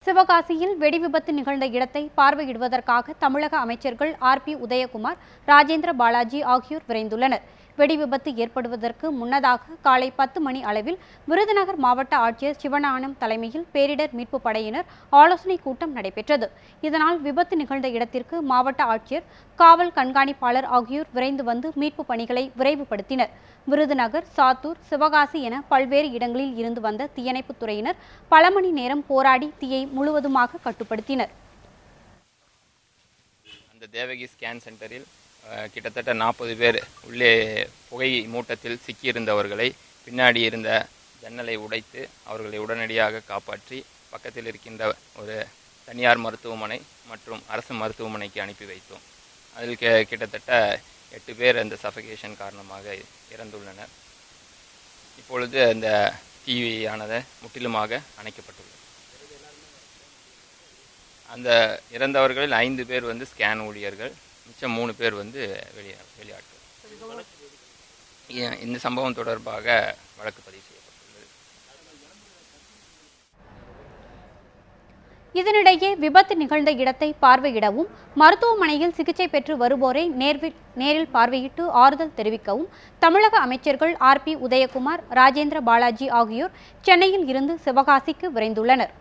சிவகாசியில் வெடி விபத்து நிகழ்ந்த இடத்தை பார்வையிடுவதற்காக தமிழக அமைச்சர்கள் ஆர்.பி. உதயகுமார், ராஜேந்திர பாலாஜி ஆகியோர் விரைந்துள்ளனர். வெடி விபத்து ஏற்படுவதற்கு முன்னதாக காலை 10 மணி அளவில் விருதுநகர் மாவட்ட ஆட்சியர் சிவஞானம் தலைமையில் பேரிடர் மீட்பு படையினர் ஆலோசனை கூட்டம் நடைபெற்றது. இதனால் விபத்து நிகழ்ந்த இடத்திற்கு மாவட்ட ஆட்சியர், காவல் கண்காணிப்பாளர் ஆகியோர் விரைந்து வந்து மீட்பு பணிகளை விரைவுபடுத்தினர். விருதுநகர், சாத்தூர், சிவகாசி என பல்வேறு இடங்களில் இருந்து வந்த தீயணைப்புத் துறையினர் பல மணி நேரம் போராடி தீயை முழுவதுமாக கட்டுப்படுத்தினர். அந்த தேவகி ஸ்கேன் சென்டரில் கிட்டத்தட்ட 40 பேர் உள்ளே புகை மூட்டத்தில் சிக்கியிருந்தவர்களை பின்னாடி இருந்த ஜன்னலை உடைத்து அவர்களை உடனடியாக காப்பாற்றி பக்கத்தில் இருக்கின்ற ஒரு தனியார் மருத்துவமனை மற்றும் அரசு மருத்துவமனைக்கு அனுப்பி வைத்தோம். அதில் கிட்டத்தட்ட 8 பேர் அந்த சஃபகேஷன் காரணமாக இறந்துள்ளனர். இப்பொழுது அந்த தீயானது முற்றிலுமாக அணைக்கப்பட்டுள்ளது. அந்த இறந்தவர்களில் 5 பேர் ஸ்கேன் ஊழியர்கள், மிச்சம் 3 பேர் வெளியாட்கள். இந்த சம்பவம் தொடர்பாக வழக்கு பதிவு செய்யப்பட்டுள்ளது. இதனிடையே விபத்து நிகழ்ந்த இடத்தை பார்வையிடவும், மருத்துவமனையில் சிகிச்சை பெற்று வருவோரை நேரில் பார்வையிட்டு ஆறுதல் தெரிவிக்கவும் தமிழக அமைச்சர்கள் ஆர்.பி. உதயகுமார், ராஜேந்திர பாலாஜி ஆகியோர் சென்னையில் இருந்து சிவகாசிக்கு விரைந்துள்ளனர்.